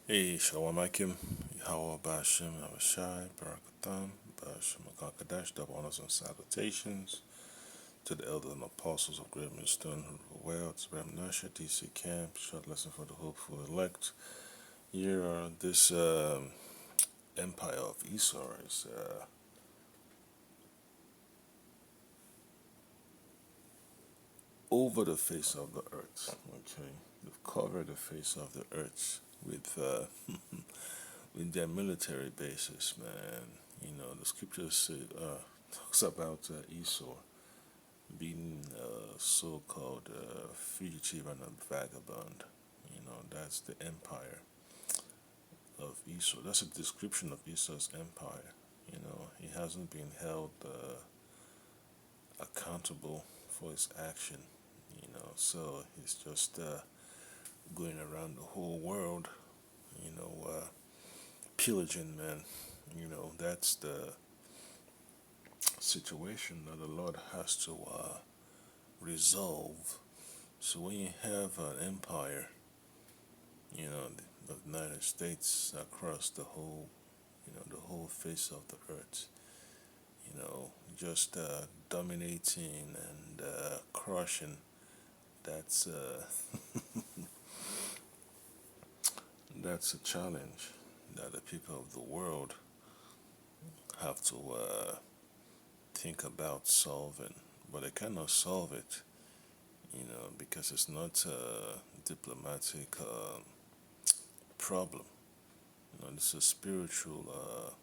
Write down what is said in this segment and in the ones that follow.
Hey, Shalom Akim, Yahweh Bashim, Abishai, Barakatham, Bashim Akakadash, double honors and salutations to the elders and apostles of Great Millstone, Wells, Ram Nasha, DC Camp, short lesson for the hopeful elect. Here, this empire of Esau is over the face of the earth. Okay, they've covered the face of the earth with with their military bases, man. The scriptures talks about Esau being a so-called fugitive and a vagabond. That's the empire of Esau. That's a description of Esau's empire. He hasn't been held accountable for his action. So he's just going around the whole world, pillaging, man. That's the situation that the Lord has to resolve. So when you have an empire, the United States across the whole face of the earth, just dominating and crushing, that's that's a challenge that the people of the world have to think about solving. But they cannot solve it, because it's not a diplomatic problem. It's a spiritual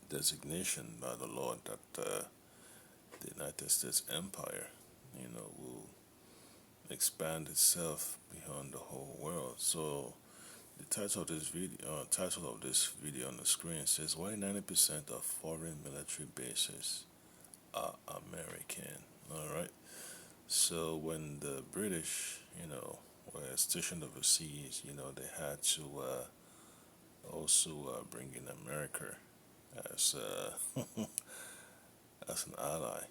designation by the Lord that the United States empire, will expand itself beyond the whole world. So the title of this video on the screen says why 90% of foreign military bases are American. All right. So when the British, were stationed overseas, they had to also bring in America as as an ally.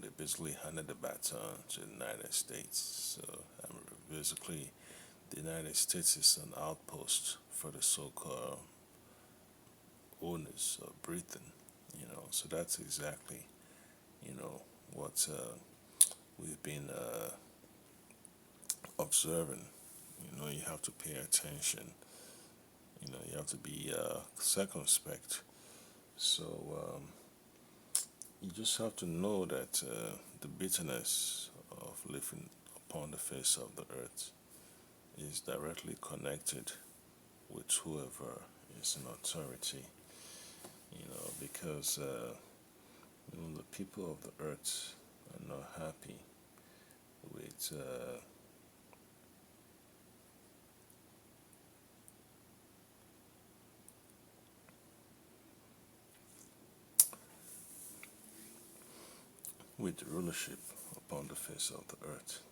They basically handed the baton to the United States. So basically, the United States is an outpost for the so-called owners of Britain. So that's exactly what we've been observing. You have to pay attention. You have to be circumspect. So you just have to know that the bitterness of living upon the face of the earth is directly connected with whoever is in authority. Because the people of the earth are not happy with with the rulership upon the face of the earth.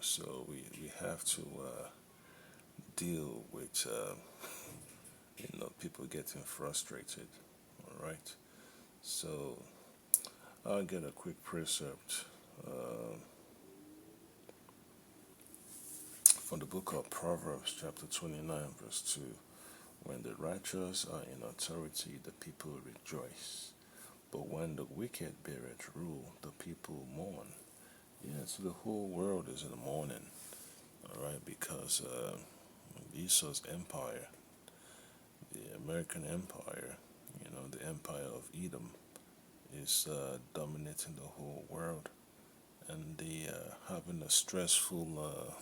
So we have to deal with people getting frustrated. All right. So I'll get a quick precept from the book of Proverbs, chapter 29, verse 2. When the righteous are in authority, the people rejoice. But when the wicked beareth rule, the people mourn. Yeah, so the whole world is in mourning, all right, because Esau's empire, the American empire, the empire of Edom, is dominating the whole world, and they are having a stressful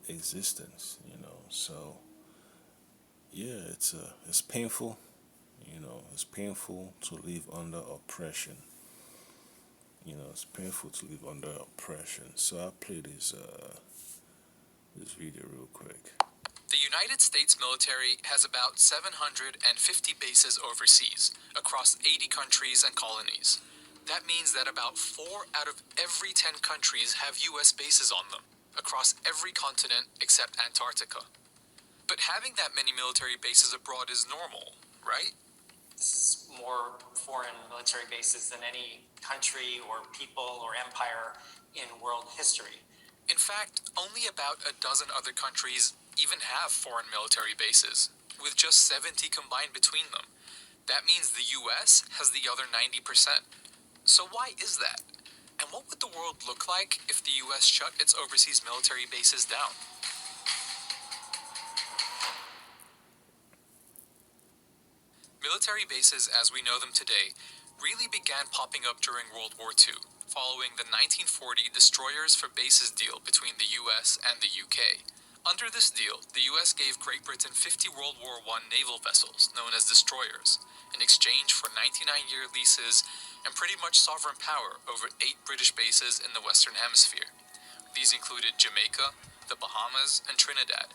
existence. So yeah, it's painful. It's painful to live under oppression. It's painful to live under oppression. So I'll play this video real quick. The United States military has about 750 bases overseas, across 80 countries and colonies. That means that about 4 out of every 10 countries have U.S. bases on them, across every continent except Antarctica. But having that many military bases abroad is normal, right? This is more foreign military bases than any country or people or empire in world history. In fact, only about a dozen other countries even have foreign military bases, with just 70 combined between them. That means the US has the other 90%. So why is that? And what would the world look like if the US shut its overseas military bases down? Military bases as we know them today really began popping up during World War II, following the 1940 Destroyers for Bases deal between the US and the UK. Under this deal, the US gave Great Britain 50 World War I naval vessels, known as destroyers, in exchange for 99-year leases and pretty much sovereign power over 8 British bases in the Western Hemisphere. These included Jamaica, the Bahamas, and Trinidad.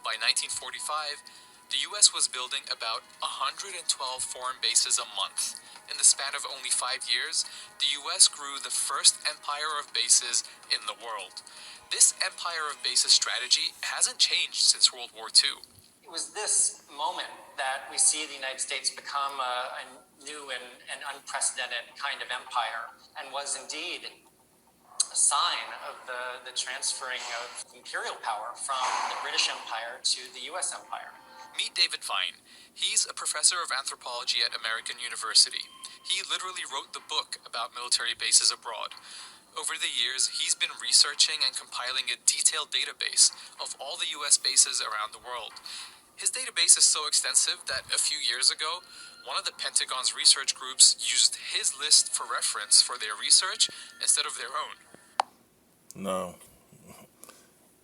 By 1945, the US was building about 112 foreign bases a month. In the span of only 5 years, the US grew the first empire of bases in the world. This empire of bases strategy hasn't changed since World War II. It was this moment that we see the United States become a new and unprecedented kind of empire, and was indeed a sign of the transferring of imperial power from the British Empire to the US Empire. Meet David Vine. He's a professor of anthropology at American University. He literally wrote the book about military bases abroad. Over the years, he's been researching and compiling a detailed database of all the US bases around the world. His database is so extensive that a few years ago, one of the Pentagon's research groups used his list for reference for their research instead of their own. Now,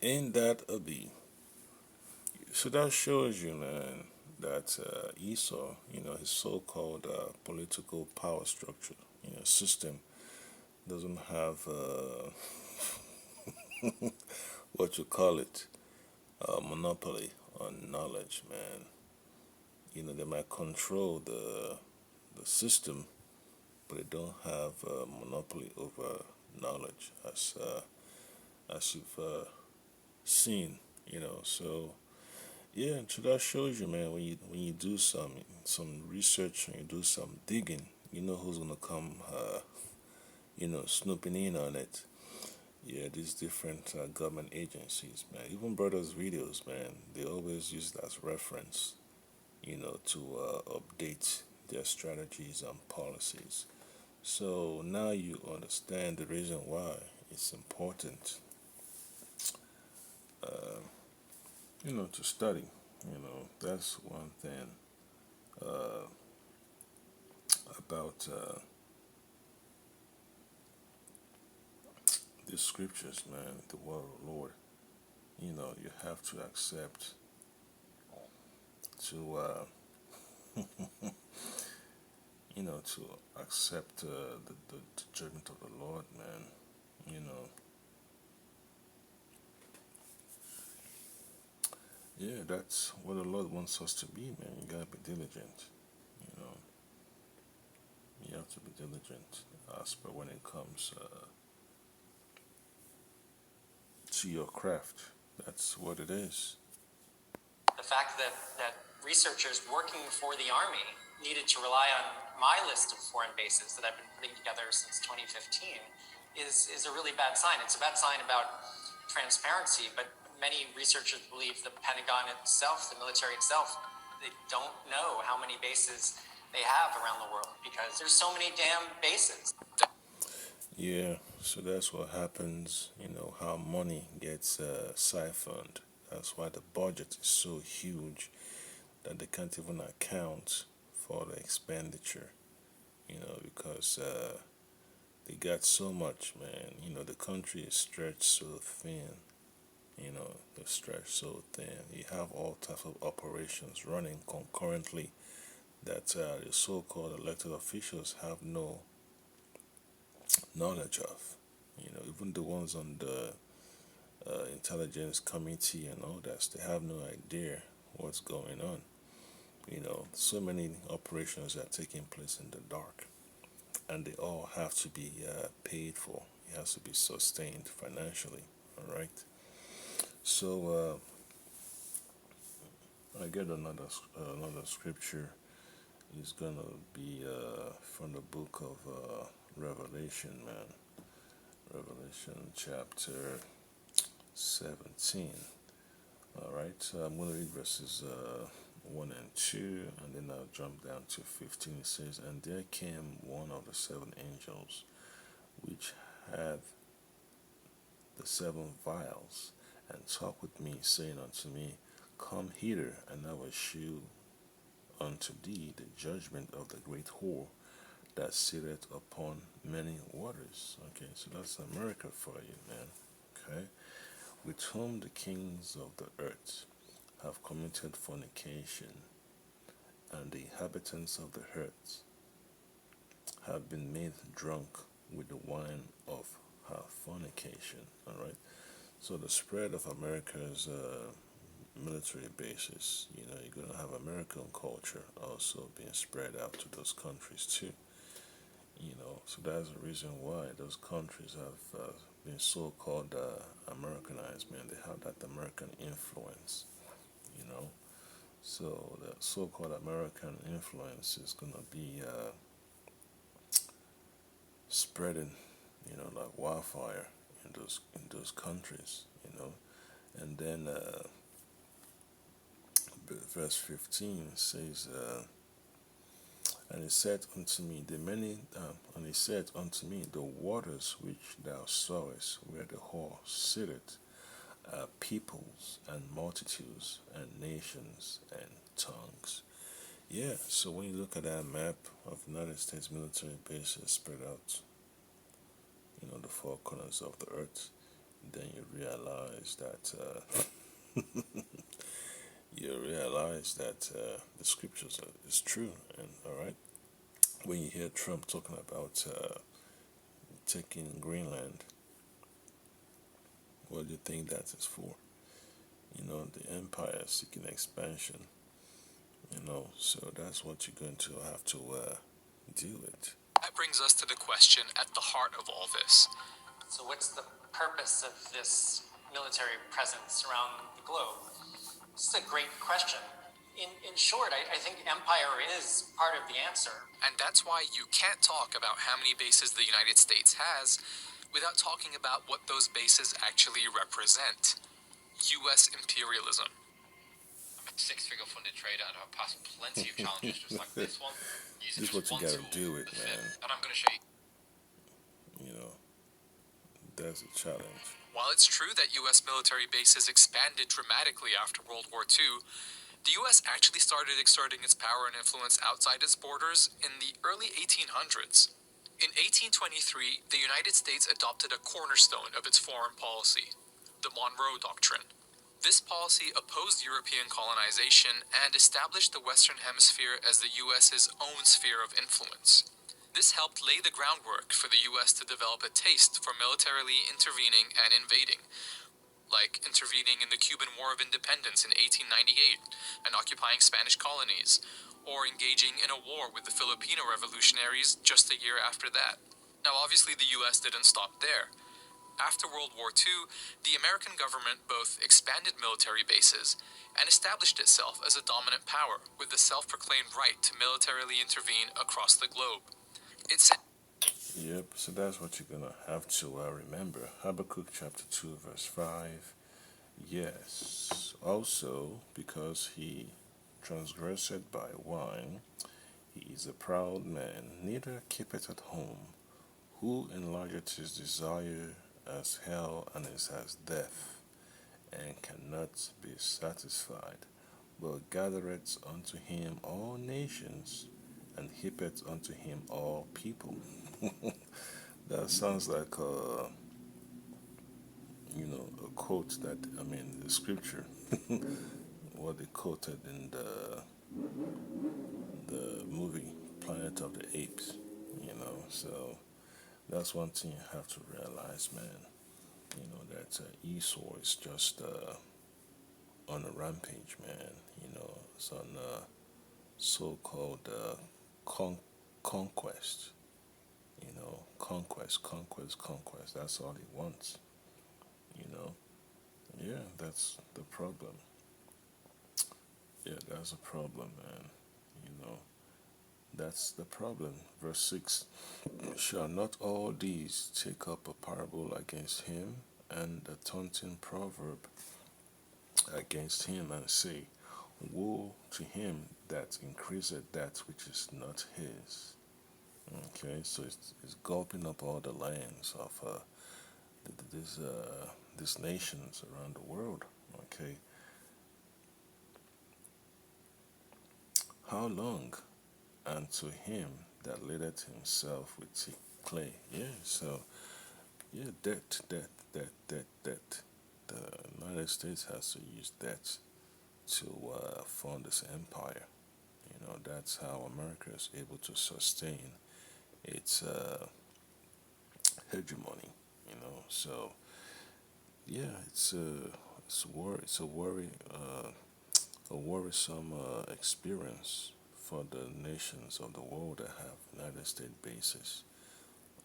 ain't that a bee? So that shows you, man, that Esau, his so-called political power structure, system doesn't have what you call it, a monopoly on knowledge, man. They might control the system, but they don't have a monopoly over knowledge, as you've seen. So yeah, so that shows you, man. When you do some research and you do some digging, you know who's gonna come, snooping in on it. Yeah, these different government agencies, man. Even Brothers Videos, man, they always use that as reference, to update their strategies and policies. So now you understand the reason why it's important, uh, to study. That's one thing uh, about the scriptures, man, the word of the Lord. You have to accept to, to accept the judgment of the Lord, man. You know, yeah, that's what the Lord wants us to be, man. You gotta be diligent. You know, you have to be diligent, as per when it comes to your craft. That's what it is. The fact that researchers working for the Army needed to rely on my list of foreign bases that I've been putting together since 2015 is a really bad sign. It's a bad sign about transparency, but many researchers believe the Pentagon itself, the military itself, they don't know how many bases they have around the world because there's so many damn bases. Yeah, so that's what happens, how money gets siphoned. That's why the budget is so huge that they can't even account for the expenditure, because they got so much, man. The country is stretched so thin, they're stretched so thin. You have all types of operations running concurrently that the so called elected officials have no knowledge of. Even the ones on the intelligence committee and all that, they have no idea what's going on. So many operations are taking place in the dark, and they all have to be paid for. It has to be sustained financially. All right. So I get another scripture. Is gonna be from the book of Revelation, man. Revelation chapter 17. All right, so I'm going to read verses 1 and 2, and then I'll jump down to 15. It says, "And there came one of the seven angels, which had the seven vials, and talked with me, saying unto me, Come hither, and I will shew unto thee the judgment of the great whore that sitteth upon many waters." Okay, so that's America for you, man. Okay, "with whom the kings of the earth have committed fornication, and the inhabitants of the earth have been made drunk with the wine of her fornication." All right, so the spread of America's military bases, you're going to have American culture also being spread out to those countries too. So that's the reason why those countries have been so-called Americanized, man. They have that American influence, you know. So the so-called American influence is gonna be spreading, like wildfire in those countries, And then verse 15 says. And he said unto me, and he said unto me, the waters which thou sawest, where the whore sitteth, are peoples and multitudes and nations and tongues. Yeah, so when you look at that map of United States military bases spread out, the four corners of the earth, then you realize that the scriptures is true. And all right, when you hear Trump talking about taking Greenland, what do you think that is for? The empire seeking expansion. So that's what you're going to have to deal with. That brings us to the question at the heart of all this. So, what's the purpose of this military presence around the globe? This is a great question. In short, I think empire is part of the answer. And that's why you can't talk about how many bases the United States has without talking about what those bases actually represent. U.S. imperialism. I'm a six-figure funded trader and I've passed plenty of challenges just like this one. This is what you gotta do it, man. And I'm gonna show you. That's a challenge. While it's true that U.S. military bases expanded dramatically after World War II, the U.S. actually started exerting its power and influence outside its borders in the early 1800s. In 1823, the United States adopted a cornerstone of its foreign policy, the Monroe Doctrine. This policy opposed European colonization and established the Western Hemisphere as the U.S.'s own sphere of influence. This helped lay the groundwork for the U.S. to develop a taste for militarily intervening and invading, like intervening in the Cuban War of Independence in 1898 and occupying Spanish colonies, or engaging in a war with the Filipino revolutionaries just a year after that. Now, obviously, the U.S. didn't stop there. After World War II, the American government both expanded military bases and established itself as a dominant power with the self-proclaimed right to militarily intervene across the globe. Yep, so that's what you're gonna have to remember. Habakkuk chapter 2, verse 5. Yes, also because he transgressed by wine, he is a proud man, neither keepeth at home, who enlargeth his desire as hell and is as death, and cannot be satisfied, but gathereth unto him all nations, and heapeth unto him all people. That sounds like a quote that the scripture, what they quoted in the movie Planet of the Apes. So that's one thing you have to realize, man. That Esau is just on a rampage, man. It's on so-called conquest. Conquest. That's all he wants. Yeah, that's the problem. Yeah, that's a problem, man. That's the problem. Verse 6: Shall not all these take up a parable against him, and the taunting proverb against him, and say, woe to him that increaseth that which is not his. Okay, so it's gulping up all the lands of these nations around the world. Okay, how long? And to him that ladeth himself with clay. Yeah, so yeah, debt. The United States has to use debt to fund its empire. You know, that's how America is able to sustain its hegemony. You know, so yeah, it's a worrisome experience for the nations of the world that have United States bases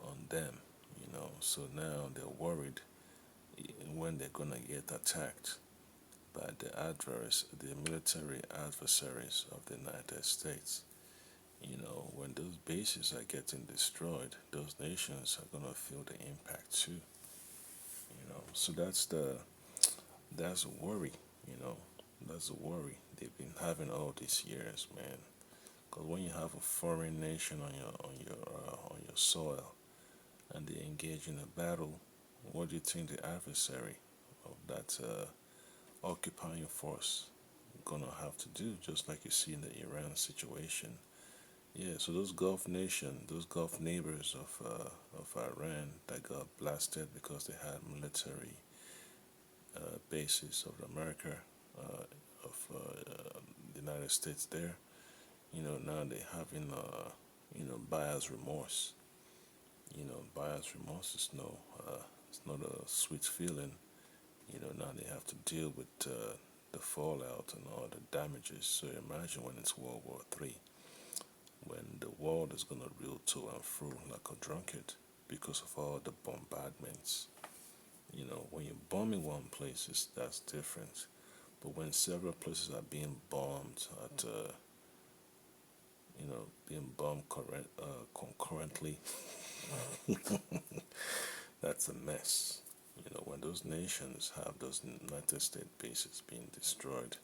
on them. You know, so now they're worried when they're gonna get attacked by the military adversaries of the United States. You know, when those bases are getting destroyed, those nations are gonna feel the impact too. You know, so that's a worry. You know, that's a worry they've been having all these years, man. Because when you have a foreign nation on your soil and they engage in a battle, what do you think the adversary of that occupying force gonna have to do? Just like you see in the Iran situation. Yeah, so those Gulf nations, those Gulf neighbors of Iran that got blasted because they had military bases of America, of the United States there. You know, now they having buyer's remorse. You know, buyer's remorse is it's not a sweet feeling. You know, now they have to deal with the fallout and all the damages. So imagine when it's World War III, when the world is gonna reel to and fro like a drunkard because of all the bombardments. You know, when you're bombing one place, that's different. But when several places are being bombed being bombed concurrently, that's a mess. You know, when those nations have those United States bases being destroyed,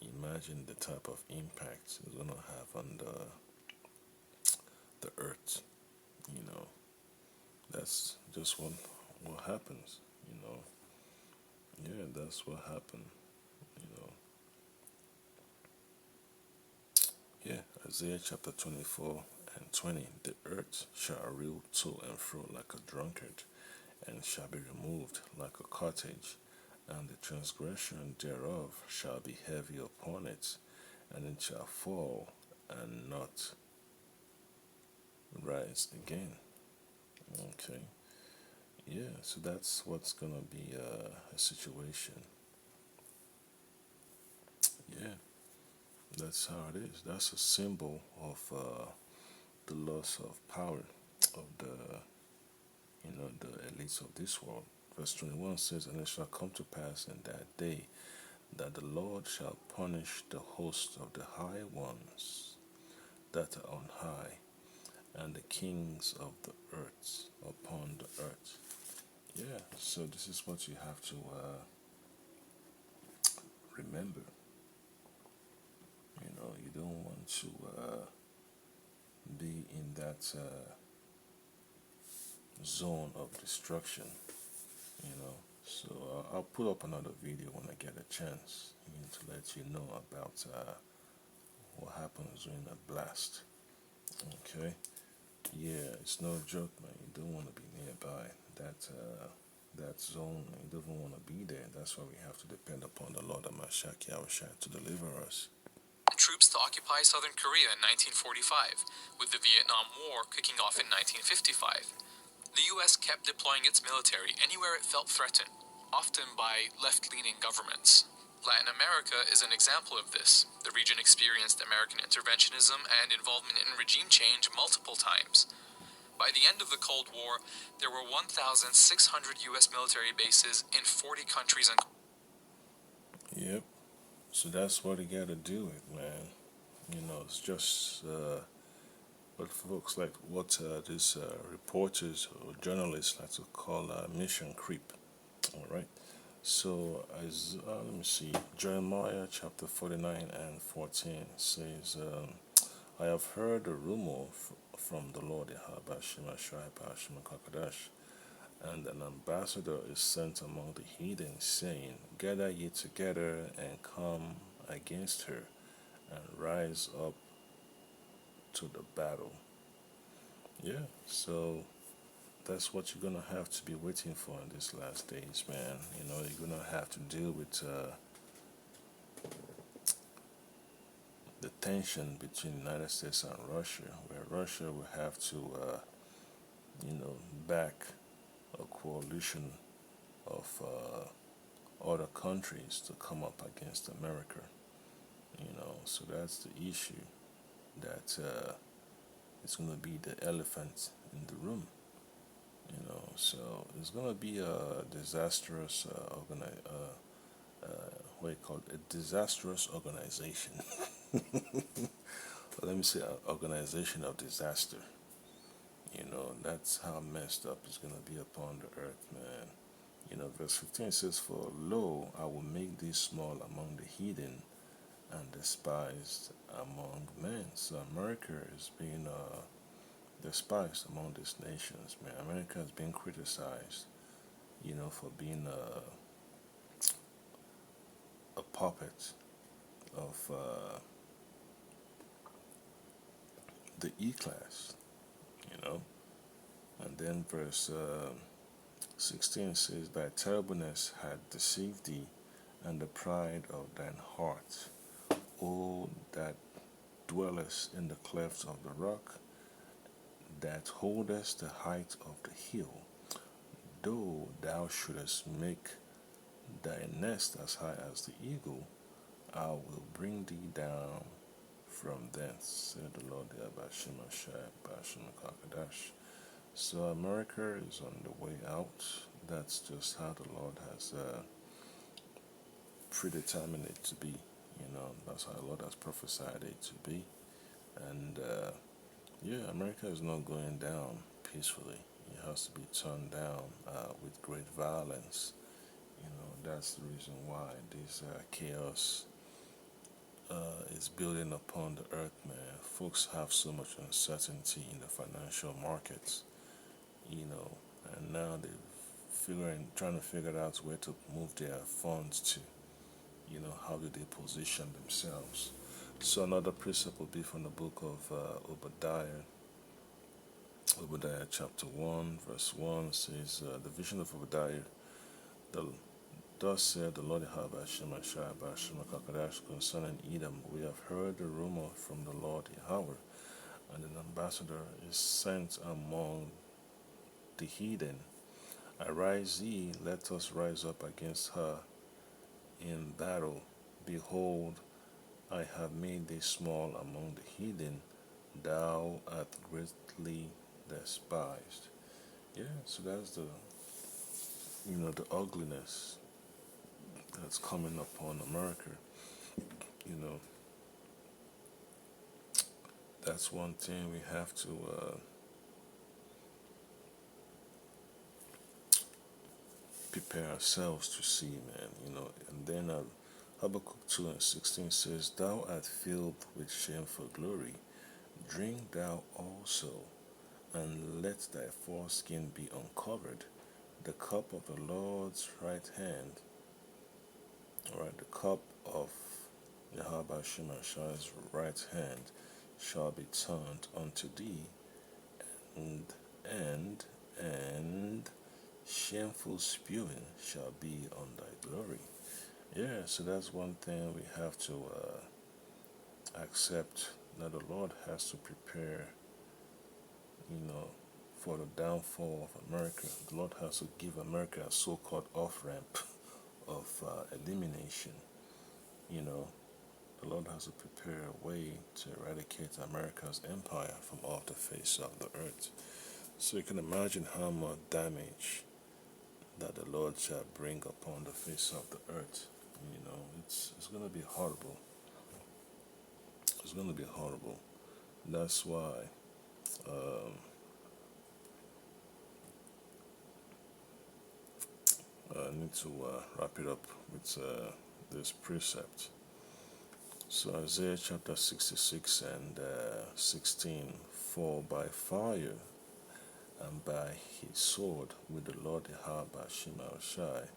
imagine the type of impact it's going to have on the earth. You know, that's just what happens. You know, yeah, that's what happened. You know, yeah, Isaiah chapter 24 and 20. The earth shall reel to and fro like a drunkard, and shall be removed like a cottage, and the transgression thereof shall be heavy upon it, and it shall fall and not rise again. Okay, yeah, so that's what's gonna be a situation. Yeah, that's how it is. That's a symbol of the loss of power of the elites of this world. Verse 21 says, and it shall come to pass in that day that the Lord shall punish the host of the high ones that are on high, and the kings of the earth upon the earth. Yeah, so this is what you have to remember. You know, you don't want to be in that zone of destruction. You know, so I'll put up another video when I get a chance, to let you know about what happens during a blast. Okay. Yeah, it's no joke, man. You don't want to be nearby that zone. You don't want to be there. That's why we have to depend upon the Lord Amashak Yahushua to deliver us. Troops to occupy southern Korea in 1945, with the Vietnam War kicking off in 1955. The U.S. kept deploying its military anywhere it felt threatened, often by left-leaning governments. Latin America is an example of this. The region experienced American interventionism and involvement in regime change multiple times. By the end of the Cold War, there were 1,600 U.S. military bases in 40 countries and... Yep. So that's what you got to do, it, man. You know, it's just what folks like what these reporters or journalists like to call mission creep. All right. So, as let me see, Jeremiah chapter 49 and 14 says, I have heard a rumor from the Lord Yahweh Shemashai Kakadash, and an ambassador is sent among the heathen, saying, gather ye together and come against her, and rise up to the battle. Yeah, so that's what you're gonna have to be waiting for in these last days, man. You're gonna have to deal with the tension between the United States and Russia, where Russia will have to, back a coalition of other countries to come up against America. So that's the issue that it's going to be the elephant in the room. So it's going to be a disastrous what you call it, a disastrous organization. Let me say, an organization of disaster. That's how messed up it's going to be upon the earth, man. Verse 15 says, for lo, I will make thee small among the heathen and despised among men. So America is being despised among these nations, man. America has been criticized, for being a puppet of the E class, you know. And then verse 16 says, thy terribleness had deceived thee, and the pride of thine heart, O that dwellest in the clefts of the rock, that holdest the height of the hill, though thou shouldest make thy nest as high as the eagle, I will bring thee down from thence, said the Lord Kakadash. So America is on the way out. That's just how the Lord has predetermined it to be. That's how the Lord has prophesied it to be. And yeah, America is not going down peacefully. It has to be turned down with great violence. That's the reason why this chaos is building upon the earth, man. Folks have so much uncertainty in the financial markets, and now they're trying to figure out where to move their funds to. How do they position themselves? So another precept will be from the book of Obadiah. Obadiah chapter 1, verse 1 says, the vision of Obadiah, the thus said the Lord Yahweh concerning Edom, we have heard the rumor from the Lord Yahweh, and an ambassador is sent among the heathen. Arise ye, let us rise up against her in battle. Behold, I have made thee small among the heathen, thou art greatly despised. Yeah, so that's the ugliness that's coming upon America. You know, that's one thing we have to prepare ourselves to see, man. And then Habakkuk 2 and 16 says, thou art filled with shameful glory. Drink thou also, and let thy foreskin be uncovered. The cup of the Lord's right hand, alright, the cup of Yahweh Shemashai's right hand shall be turned unto thee, and shameful spewing shall be on thy glory. Yeah, so that's one thing we have to accept, that the Lord has to prepare, for the downfall of America. The Lord has to give America a so-called off-ramp of elimination. The Lord has to prepare a way to eradicate America's empire from off the face of the earth. So you can imagine how much damage that the Lord shall bring upon the face of the earth. It's going to be horrible. It's going to be horrible. That's why I need to wrap it up with this precept. So Isaiah chapter 66 and 16, for by fire and by his sword will the Lord Yahweh Bashim Shai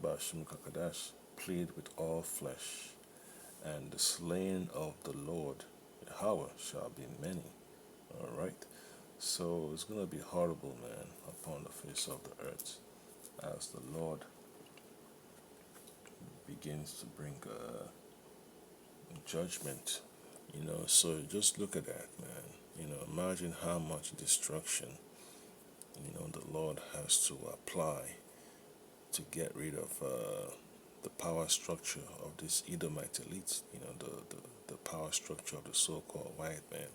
Bashim Kakadash plead with all flesh, and the slain of the Lord Yahweh shall be many. Alright? So it's going to be horrible, man, upon the face of the earth as the Lord begins to bring judgment. So just look at that, man. Imagine how much destruction, the Lord has to apply to get rid of the power structure of this Edomite elite, the power structure of the so-called white man.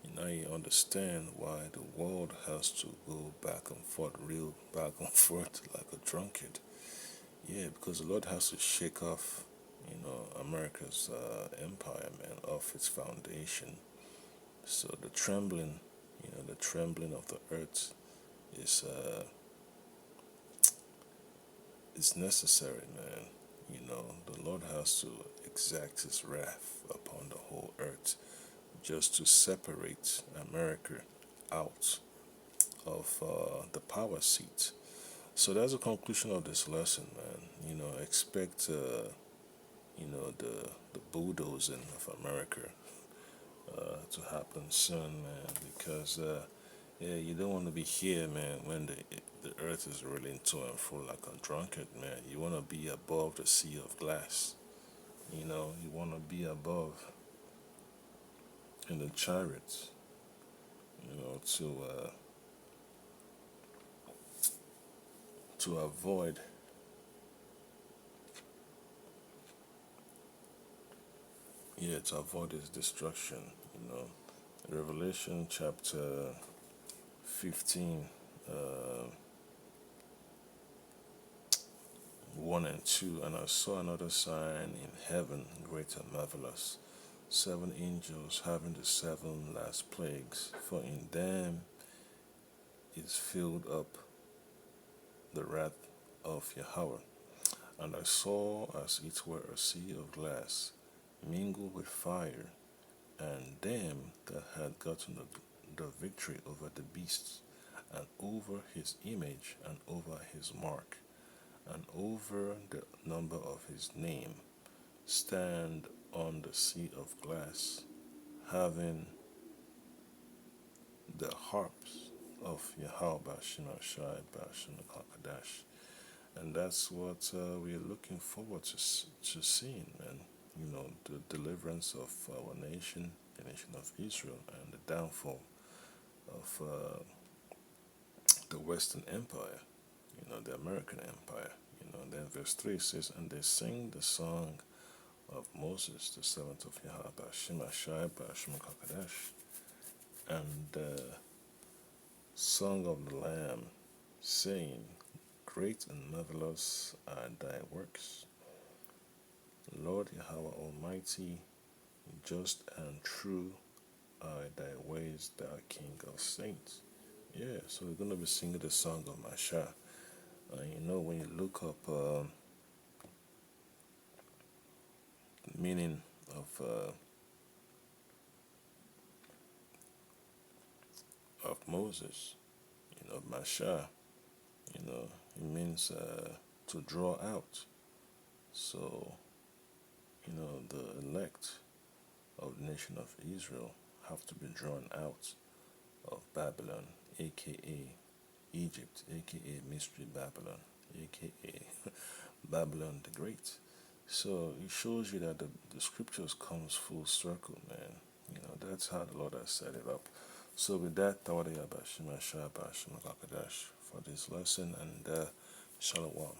You understand why the world has to go back and forth, real back and forth like a drunkard. Yeah, because the Lord has to shake off, America's empire, man, off its foundation. So the trembling of the earth is is necessary, man. The Lord has to exact His wrath upon the whole earth just to separate America out of the power seat. So that's the conclusion of this lesson, man. Expect the bulldozing of America to happen soon, man. Because yeah, you don't want to be here, man, when the earth is rolling to and fro like a drunkard, man. You want to be above the sea of glass. You want to be above in the chariots. To avoid this destruction. Revelation chapter 15, 1 and 2. And I saw another sign in heaven, great and marvelous, 7 angels having the 7 last plagues, for in them is filled up the wrath of Yahweh. And I saw as it were a sea of glass, mingled with fire, and them that had gotten the victory over the beast, and over his image, and over his mark, and over the number of his name, stand on the sea of glass, having the harps of Yahweh Bashim Shai Bashim Kakadash. And that's what we are looking forward to seeing, man. The deliverance of our nation, the nation of Israel, and the downfall of the Western Empire, the American Empire. Then verse 3 says, and they sing the song of Moses, the servant of Yahweh, Shema Shai, Shema Kakadash, and the song of the Lamb, saying, great and marvelous are thy works, Lord Yahweh Almighty, just and true are thy ways, thou King of saints. Yeah, so we're going to be singing the song of Masha. When you look up the meaning of Moses, Masha, it means to draw out. So, the elect of the nation of Israel have to be drawn out of Babylon, aka Egypt, aka Mystery Babylon, aka Babylon the Great. So it shows you that the scriptures comes full circle, man. That's how the Lord has set it up. So with that, Tawada Yabashima Shabashima Kakadash for this lesson, and Shalom.